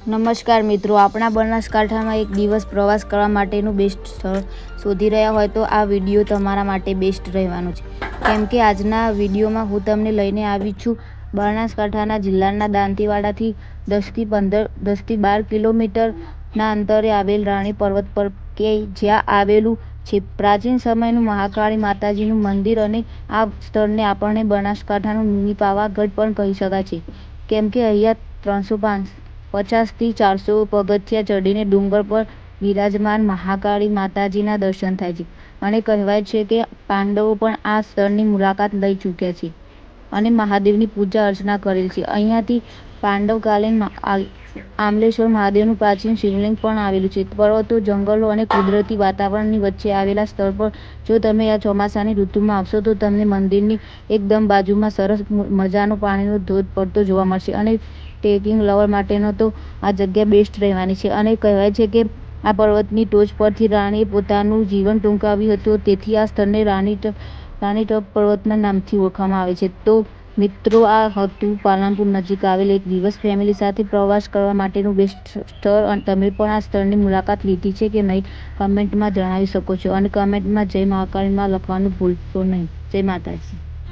નમસ્કાર મિત્રો, આપણા બનાસકાંઠામાં એક દિવસ પ્રવાસ કરવા માટેનું બેસ્ટ સ્થળ શોધી રહ્યા હોય તો આ વિડીયો તમારા માટે બેસ્ટ રહેવાનો છે. કેમ કે આજના વિડીયોમાં હું તમને લઈને આવી છું બનાસકાંઠાના જિલ્લાના દાંતીવાડાથી 10-12 કિલોમીટરના અંતરે આવેલ રાણી પર્વત પર કે જ્યાં આવેલું છે પ્રાચીન સમયનું મહાકાળી માતાજીનું મંદિર. અને આ સ્થળને આપણને બનાસકાંઠાનું મિની પાવાગઢ પણ કહી શકાય છે, કેમ કે અહીંયા 350થી 400 પગથિયાં ચડીને ડુંગર પર બિરાજમાન મહાકાળી માતાજીના દર્શન થાય છે. અને કહેવાય છે કે પાંડવો પણ આ સ્થળની મુલાકાત લઈ ચૂક્યા છે અને મહાદેવની પૂજા અર્ચના કરેલ છે. અહીંયાથી પાંડવકાલીન આમલેશ્વર મહાદેવનું પ્રાચીન શિવલિંગ પણ આવેલું છે. પર્વતો, જંગલો અને કુદરતી વાતાવરણની વચ્ચે આવેલા સ્થળ પર જો તમે આ ચોમાસાની ઋતુમાં આવશો તો તમને મંદિરની એકદમ બાજુમાં સરસ મજાનો પાણીનો ધોધ પડતો જોવા મળશે. અને ટ્રેકિંગ લવર માટેનો તો આ જગ્યા બેસ્ટ રહેવાની છે. અને કહેવાય છે કે આ પર્વતની ટોચ પરથી રાણીએ પોતાનું જીવન ટૂંકાવ્યું હતું, તેથી આ સ્થળને રાણીતપ પર્વતના નામથી ઓળખવામાં આવે છે. તો મિત્રો, આ હતું પાલનપુર નજીક આવેલ એક દિવસ ફેમિલી સાથે પ્રવાસ કરવા માટેનું બેસ્ટ સ્થળ. અને તમે પણ આ સ્થળની મુલાકાત લીધી છે કે નહીં કમેન્ટમાં જણાવી શકો છો. અને કમેન્ટમાં જય મહાકાળીમાં લખવાનું ભૂલશો નહીં. જય માતાજી.